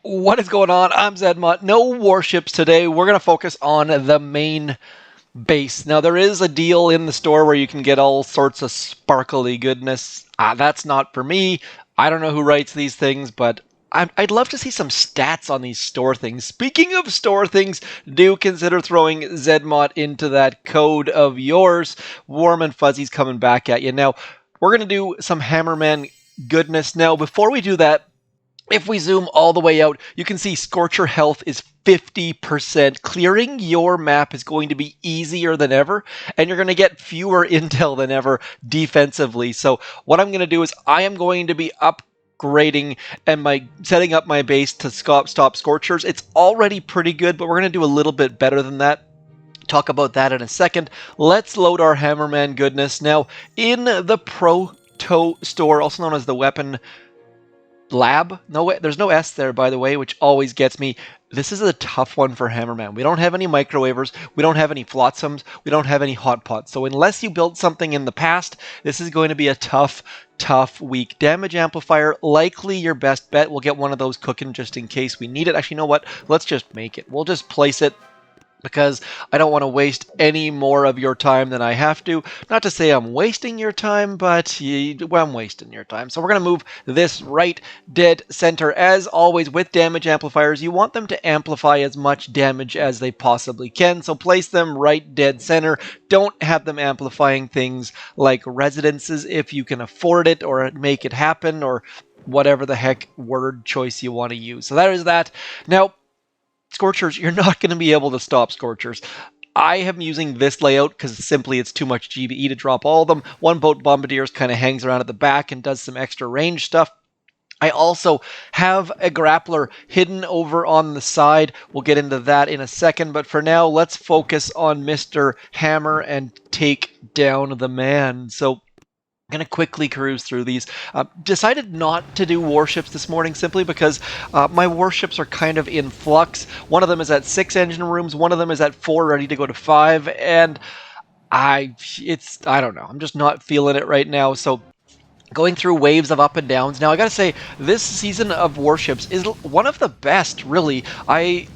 What is going on? I'm Zedmont. No warships today. We're going to focus on the main base. Now, there is a deal in the store where you can get all sorts of sparkly goodness. That's not for me. I don't know who writes these things, but I'd love to see some stats on these store things. Speaking of store things, do consider throwing Zedmont into that code of yours. Warm and Fuzzy's coming back at you. Now, we're going to do some Hammerman goodness. Now, before we do that, if we zoom all the way out, you can see Scorcher health is 50%. Clearing your map is going to be easier than ever, and you're going to get fewer intel than ever defensively. So what I'm going to do is I am going to be upgrading and setting up my base to stop Scorchers. It's already pretty good, but we're going to do a little bit better than that. Talk about that in a second. Let's load our Hammerman goodness. Now, in the proto store, also known as the weapon lab. No, there's no S there, by the way, which always gets me. This is a tough one for Hammerman. We don't have any microwavers. We don't have any flotsams. We don't have any hot pots. So unless you built something in the past, this is going to be a tough week. Damage amplifier, likely your best bet. We'll get one of those cooking just in case we need it. Actually, you know what? Let's just make it. We'll just place it, because I don't want to waste any more of your time than I have to. Not to say I'm wasting your time, but I'm wasting your time. So we're going to move this right dead center. As always, with damage amplifiers, you want them to amplify as much damage as they possibly can. So place them right dead center. Don't have them amplifying things like residences if you can afford it, or make it happen, or whatever the heck word choice you want to use. So that is that. Now, Scorchers, you're not going to be able to stop Scorchers. I am using this layout because simply it's too much GBE to drop all of them. One boat Bombardiers kind of hangs around at the back and does some extra range stuff. I also have a grappler hidden over on the side. We'll get into that in a second, but for now, let's focus on Mr. Hammer and take down the man. So I'm going to quickly cruise through these. Decided not to do warships this morning simply because my warships are kind of in flux. One of them is at 6 engine rooms, one of them is at 4, ready to go to 5, and I don't know. I'm just not feeling it right now, so going through waves of up and downs. Now, I gotta say, this season of warships is one of the best, really. I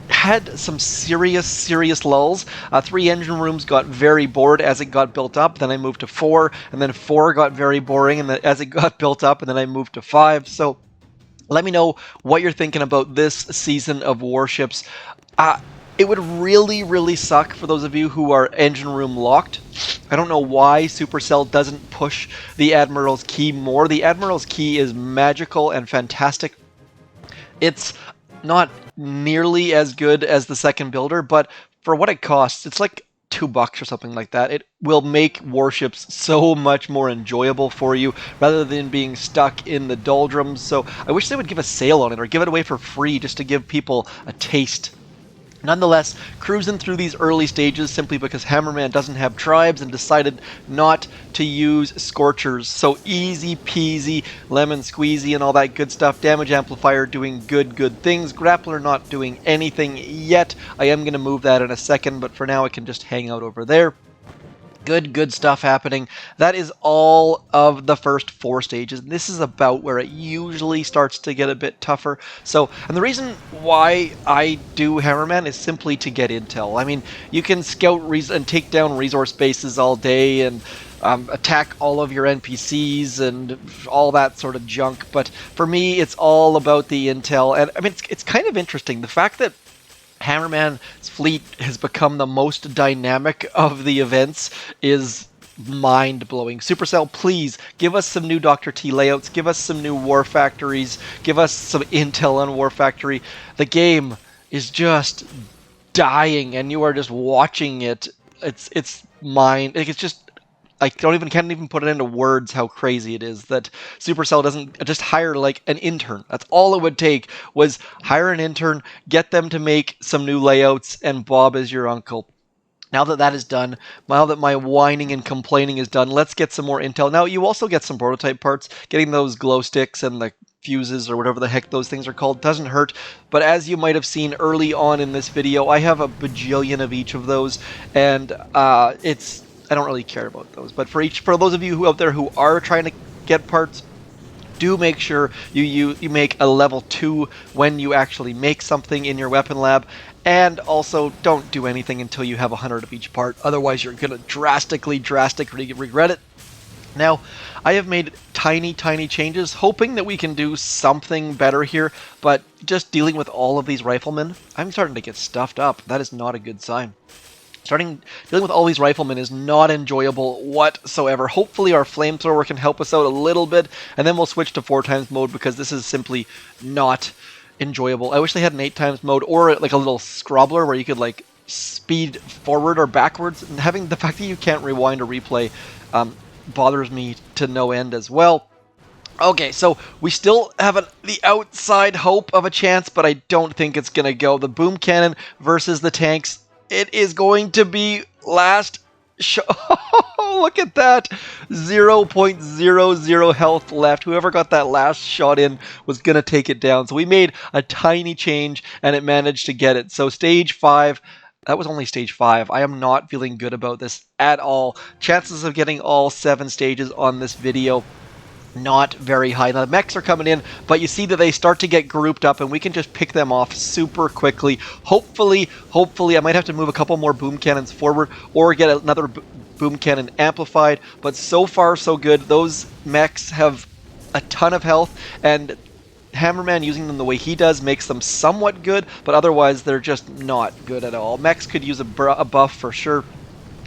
had some serious lulls. 3 engine rooms got very bored as it got built up. Then I moved to 4, and then 4 got very boring, and as it got built up, and then I moved to 5. So let me know what you're thinking about this season of warships. It would really suck for those of you who are engine room locked. I don't know why Supercell doesn't push the Admiral's Key more. The Admiral's Key is magical and fantastic. It's not nearly as good as the second builder, but for what it costs, it's like $2 or something like that. It will make warships so much more enjoyable for you rather than being stuck in the doldrums. So I wish they would give a sale on it or give it away for free just to give people a taste. Nonetheless, cruising through these early stages simply because Hammerman doesn't have tribes and decided not to use Scorchers. So easy peasy, lemon squeezy and all that good stuff. Damage amplifier doing good things. Grappler not doing anything yet. I am going to move that in a second, but for now it can just hang out over there. Good stuff happening. That is all of the first 4 stages. This is about where it usually starts to get a bit tougher. So, and the reason why I do Hammerman is simply to get intel. I mean, you can scout and take down resource bases all day and attack all of your NPCs and all that sort of junk. But for me, it's all about the intel. And I mean, it's kind of interesting. The fact that Hammerman's fleet has become the most dynamic of the events is mind-blowing. Supercell, please give us some new Dr. T layouts, give us some new war factories, give us some intel on war factory. The game is just dying and you are just watching it. It's it's just, I can't even put it into words how crazy it is that Supercell doesn't just hire like an intern. That's all it would take, was hire an intern, get them to make some new layouts, and Bob is your uncle. Now that that is done, now that my whining and complaining is done, let's get some more intel. Now, you also get some prototype parts. Getting those glow sticks and the fuses or whatever the heck those things are called doesn't hurt, but as you might have seen early on in this video, I have a bajillion of each of those, and I don't really care about those. But for those of you out there who are trying to get parts, do make sure you make a level 2 when you actually make something in your weapon lab, and also don't do anything until you have 100 of each part, otherwise you're going to drastically regret it. Now, I have made tiny changes, hoping that we can do something better here, but just dealing with all of these riflemen, I'm starting to get stuffed up. That is not a good sign. Dealing with all these riflemen is not enjoyable whatsoever. Hopefully our flamethrower can help us out a little bit, and then we'll switch to 4x mode, because this is simply not enjoyable. I wish they had an 8x mode, or like a little scrobbler where you could like speed forward or backwards. And having the fact that you can't rewind or replay bothers me to no end as well. Okay, so we still have the outside hope of a chance, but I don't think it's going to go. The boom cannon versus the tanks. It is going to be last shot. Look at that. 0.00 health left. Whoever got that last shot in was going to take it down. So we made a tiny change, and it managed to get it. So stage 5. That was only stage 5. I am not feeling good about this at all. Chances of getting all 7 stages on this video, not very high. Now the mechs are coming in, but you see that they start to get grouped up, and we can just pick them off super quickly. Hopefully, I might have to move a couple more boom cannons forward, or get another boom cannon amplified, but so far so good. Those mechs have a ton of health, and Hammerman using them the way he does makes them somewhat good, but otherwise they're just not good at all. Mechs could use a buff for sure.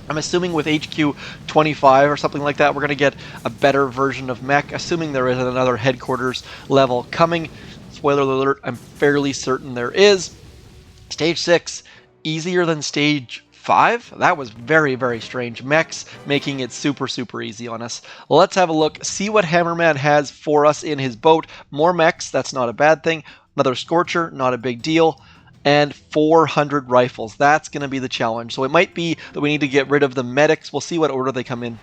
I'm assuming with HQ 25 or something like that, we're going to get a better version of mech, assuming there is another headquarters level coming. Spoiler alert, I'm fairly certain there is. Stage 6, easier than stage 5? That was very strange. Mechs making it super easy on us. Let's have a look, see what Hammerman has for us in his boat. More mechs, that's not a bad thing. Another Scorcher, not a big deal. And 400 rifles. That's going to be the challenge. So it might be that we need to get rid of the medics. We'll see what order they come in.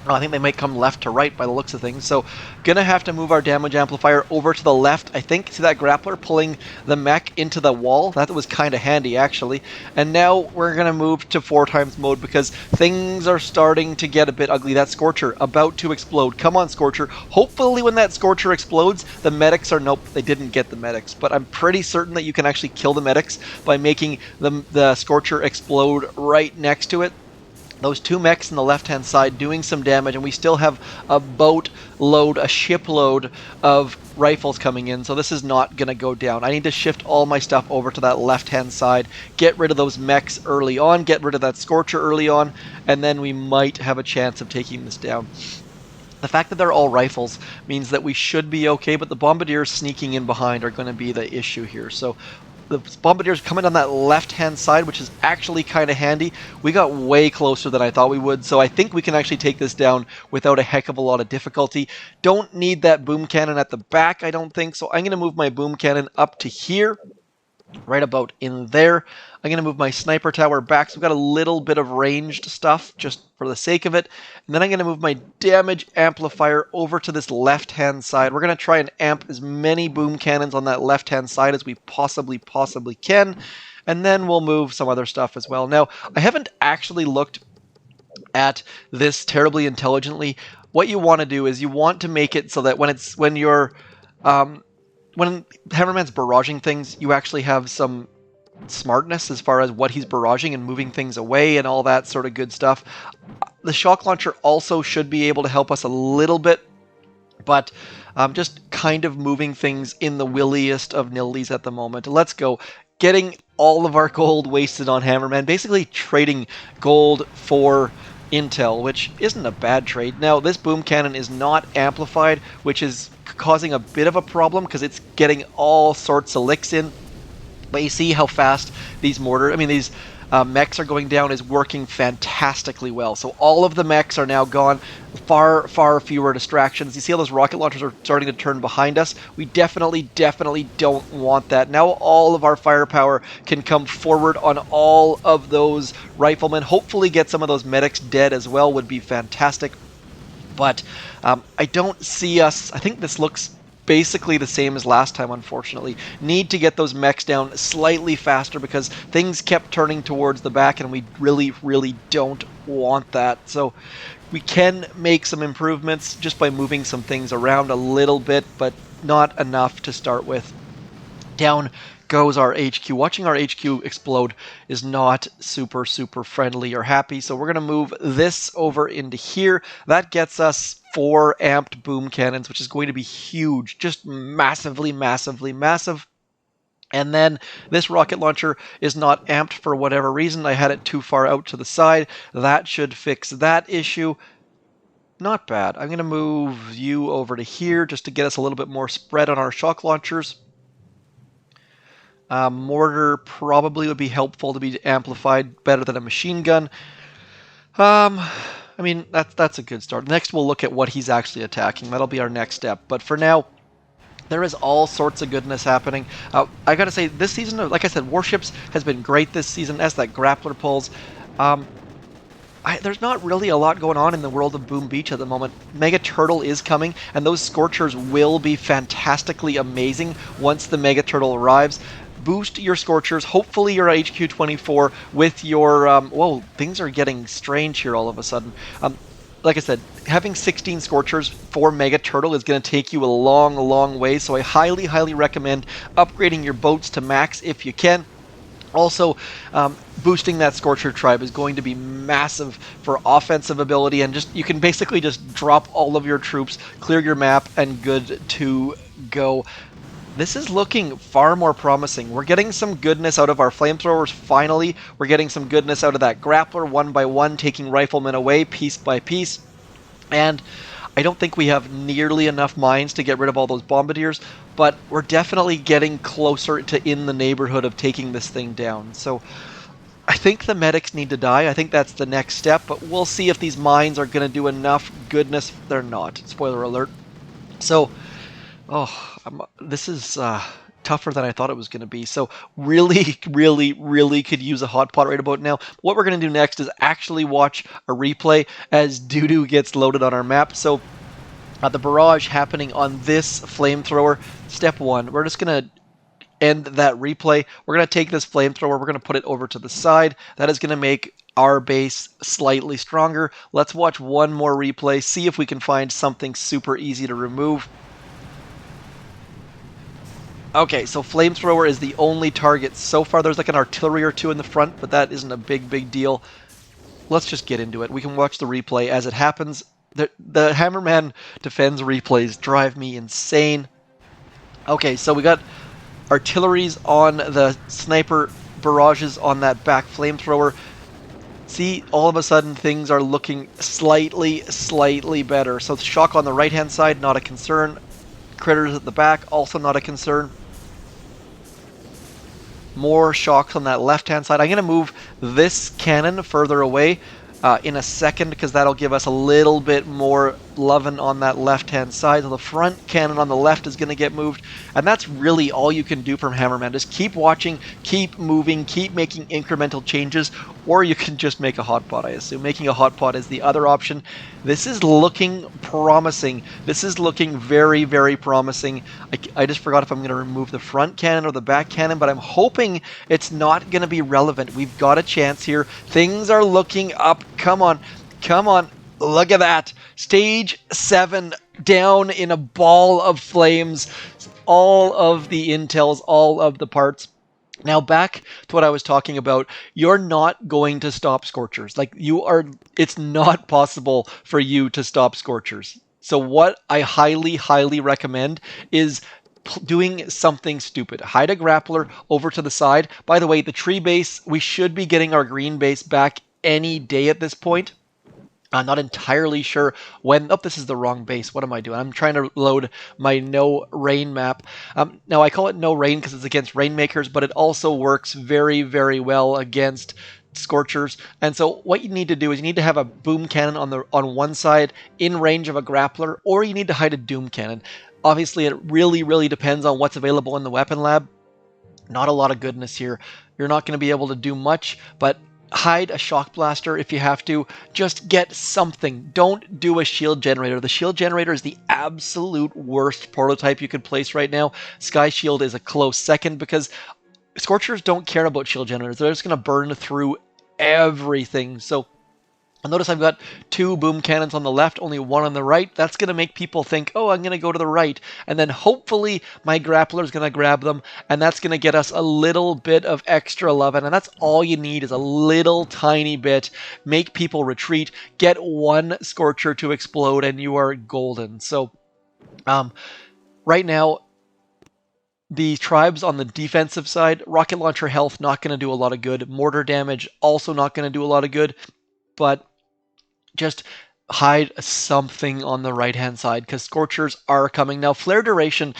I think they might come left to right by the looks of things. So going to have to move our damage amplifier over to the left. I think, see that grappler pulling the mech into the wall? That was kind of handy, actually. And now we're going to move to 4x mode, because things are starting to get a bit ugly. That Scorcher about to explode. Come on, Scorcher. Hopefully when that Scorcher explodes, the medics are... Nope, they didn't get the medics. But I'm pretty certain that you can actually kill the medics by making the Scorcher explode right next to it. Those 2 mechs on the left-hand side doing some damage, and we still have a boat load, a shipload of rifles coming in, so this is not going to go down. I need to shift all my stuff over to that left-hand side, get rid of those mechs early on, get rid of that Scorcher early on, and then we might have a chance of taking this down. The fact that they're all rifles means that we should be okay, but the bombardiers sneaking in behind are going to be the issue here. So the bombardiers coming on that left-hand side, which is actually kind of handy. We got way closer than I thought we would, so I think we can actually take this down without a heck of a lot of difficulty. Don't need that boom cannon at the back, I don't think, so I'm going to move my boom cannon up to here, right about in there. I'm going to move my sniper tower back, so we've got a little bit of ranged stuff, just for the sake of it. And then I'm going to move my damage amplifier over to this left-hand side. We're going to try and amp as many boom cannons on that left-hand side as we possibly can. And then we'll move some other stuff as well. Now, I haven't actually looked at this terribly intelligently. What you want to do is you want to make it so that when Hammerman's barraging things, you actually have some smartness as far as what he's barraging and moving things away and all that sort of good stuff. The shock launcher also should be able to help us a little bit, but just kind of moving things in the williest of nillies at the moment. Let's go. Getting all of our gold wasted on Hammerman, basically trading gold for intel, which isn't a bad trade. Now, this boom cannon is not amplified, which is causing a bit of a problem because it's getting all sorts of licks in. But you see how fast these mechs are going down is working fantastically well. So all of the mechs are now gone. Far fewer distractions. You see how those rocket launchers are starting to turn behind us? We definitely don't want that. Now all of our firepower can come forward on all of those riflemen. Hopefully get some of those medics dead as well would be fantastic. But I don't see us... I think this looks basically the same as last time, unfortunately. Need to get those mechs down slightly faster because things kept turning towards the back and we really don't want that. So We can make some improvements just by moving some things around a little bit, but not enough to start with. Down goes our HQ. Watching our HQ explode is not super friendly or happy, so we're going to move this over into here. That gets us 4 amped boom cannons, which is going to be huge, just massive. And then this rocket launcher is not amped for whatever reason. I had it too far out to the side. That should fix that issue. Not bad. I'm going to move you over to here just to get us a little bit more spread on our shock launchers. Mortar probably would be helpful to be amplified better than a machine gun. I mean, that's a good start. Next, we'll look at what he's actually attacking. That'll be our next step. But for now, there is all sorts of goodness happening. I gotta say, this season, like I said, Warships has been great this season as that grappler pulls. There's not really a lot going on in the world of Boom Beach at the moment. Mega Turtle is coming, and those Scorchers will be fantastically amazing once the Mega Turtle arrives. Boost your Scorchers, hopefully your HQ-24 with your... whoa, things are getting strange here all of a sudden. Like I said, having 16 Scorchers for Mega Turtle is going to take you a long way, so I highly recommend upgrading your boats to max if you can. Also, boosting that Scorcher tribe is going to be massive for offensive ability, and just you can basically just drop all of your troops, clear your map, and good to go. This is looking far more promising. We're getting some goodness out of our flamethrowers finally. We're getting some goodness out of that grappler one by one, taking riflemen away piece by piece. And I don't think we have nearly enough mines to get rid of all those bombardiers, but we're definitely getting closer to in the neighborhood of taking this thing down. So I think the medics need to die. I think that's the next step, but we'll see if these mines are going to do enough goodness. They're not. Spoiler alert. So, this is tougher than I thought it was going to be. So really could use a hot pot right about now. What we're going to do next is actually watch a replay as doo-doo gets loaded on our map. So the barrage happening on this flamethrower. Step 1, we're just going to end that replay. We're going to take this flamethrower, we're going to put it over to the side. That is going to make our base slightly stronger. Let's watch one more replay, see if we can find something super easy to remove. Okay, so flamethrower is the only target so far. There's like an artillery or two in the front, but that isn't a big deal. Let's just get into it. We can watch the replay as it happens. The Hammerman defends replays drive me insane. Okay, so we got artilleries on the sniper barrages on that back flamethrower. See, all of a sudden things are looking slightly better. So shock on the right-hand side, not a concern. Critters at the back, also not a concern. More shocks on that left-hand side. I'm going to move this cannon further away in a second because that'll give us a little bit more loving on that left-hand side. So the front cannon on the left is going to get moved, and that's really all you can do from Hammerman. Just keep watching, keep moving, keep making incremental changes, or you can just make a hot pot, I assume. Making a hot pot is the other option. This is looking promising. This is looking very promising. I just forgot if I'm going to remove the front cannon or the back cannon, but I'm hoping it's not going to be relevant. We've got a chance here. Things are looking up. Come on. Look at that. Stage 7 down in a ball of flames. All of the intels, all of the parts. Now back to what I was talking about. You're not going to stop Scorchers. It's not possible for you to stop Scorchers. So what I highly recommend is doing something stupid. Hide a grappler over to the side. By the way, the tree base, we should be getting our green base back any day at this point. I'm not entirely sure when... Oh, this is the wrong base. What am I doing? I'm trying to load my no rain map. Now, I call it no rain because it's against rainmakers, but it also works very well against Scorchers. And so what you need to do is you need to have a boom cannon on one side in range of a grappler, or you need to hide a doom cannon. Obviously, it really depends on what's available in the weapon lab. Not a lot of goodness here. You're not going to be able to do much, but hide a shock blaster if you have to. Just get something. Don't do a shield generator. The shield generator is the absolute worst prototype you could place right now. Sky Shield is a close second because Scorchers don't care about shield generators. They're just going to burn through everything. So Notice I've got 2 boom cannons on the left, only 1 on the right. That's going to make people think, oh, I'm going to go to the right. And then hopefully my grappler is going to grab them, and that's going to get us a little bit of extra love. And that's all you need is a little tiny bit. Make people retreat. Get 1 Scorcher to explode, and you are golden. So right now, the tribes on the defensive side, rocket launcher health not going to do a lot of good. Mortar damage also not going to do a lot of good. But just hide something on the right-hand side because Scorchers are coming. Now, Flare Duration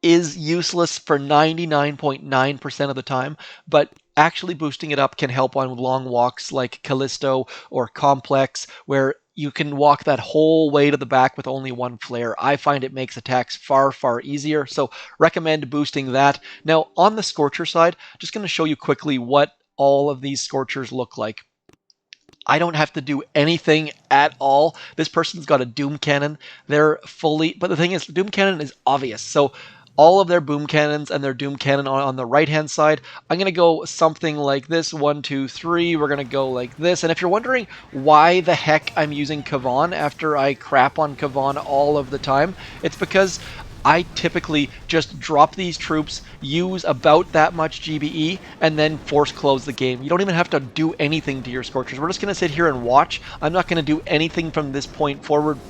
is useless for 99.9% of the time, but actually boosting it up can help on long walks like Callisto or Complex, where you can walk that whole way to the back with only 1 flare. I find it makes attacks far, far easier, so recommend boosting that. Now, on the Scorcher side, just going to show you quickly what all of these Scorchers look like. I don't have to do anything at all. This person's got a Doom Cannon. They're fully... But the thing is, the Doom Cannon is obvious. So all of their Boom Cannons and their Doom Cannon on the right-hand side, I'm going to go something like this. 1, 2, 3. We're going to go like this. And if you're wondering why the heck I'm using Kavan after I crap on Kavan all of the time, it's because I typically just drop these troops, use about that much GBE, and then force close the game. You don't even have to do anything to your Scorchers. We're just going to sit here and watch. I'm not going to do anything from this point forward.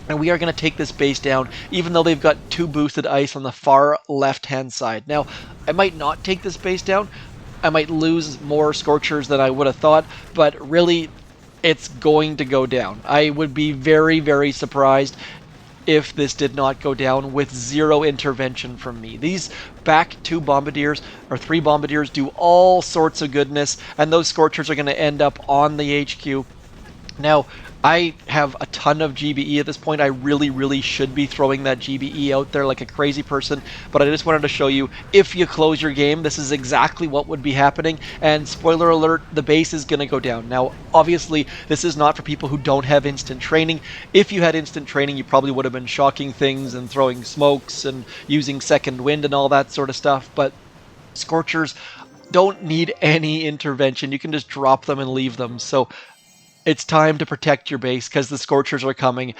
And we are going to take this base down, even though they've got 2 boosted ice on the far left-hand side. Now, I might not take this base down. I might lose more Scorchers than I would have thought, but really, it's going to go down. I would be very, very surprised if this did not go down with 0 intervention from me. These back 2 Bombardiers, or 3 Bombardiers, do all sorts of goodness, and those Scorchers are going to end up on the HQ. Now, I have a ton of GBE at this point. I really, really should be throwing that GBE out there like a crazy person, but I just wanted to show you, if you close your game, this is exactly what would be happening, and spoiler alert, the base is going to go down. Now, obviously, this is not for people who don't have instant training. If you had instant training, you probably would have been shocking things and throwing smokes and using second wind and all that sort of stuff, but Scorchers don't need any intervention. You can just drop them and leave them, so it's time to protect your base because the Scorchers are coming.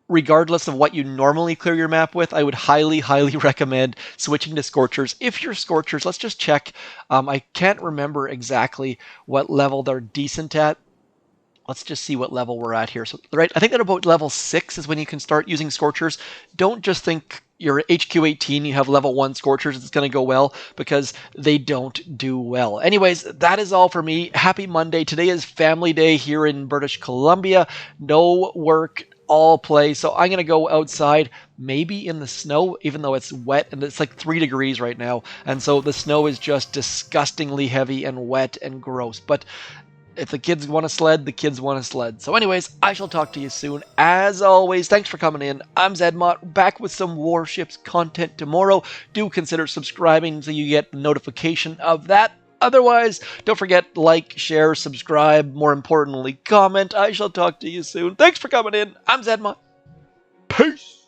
Regardless of what you normally clear your map with, I would highly, highly recommend switching to Scorchers. If you're Scorchers, let's just check. I can't remember exactly what level they're decent at. Let's just see what level we're at here. So, right, I think that about level 6 is when you can start using Scorchers. Don't just think you're HQ18, you have level 1 Scorchers, it's going to go well, because they don't do well. Anyways, that is all for me. Happy Monday. Today is family day here in British Columbia. No work, all play. So I'm going to go outside, maybe in the snow, even though it's wet, and it's like 3 degrees right now. And so the snow is just disgustingly heavy and wet and gross. But if the kids want to sled, the kids want to sled. So anyways, I shall talk to you soon. As always, thanks for coming in. I'm Zedmont, back with some Warships content tomorrow. Do consider subscribing so you get notification of that. Otherwise, don't forget, like, share, subscribe, more importantly, comment. I shall talk to you soon. Thanks for coming in. I'm Zedmont. Peace!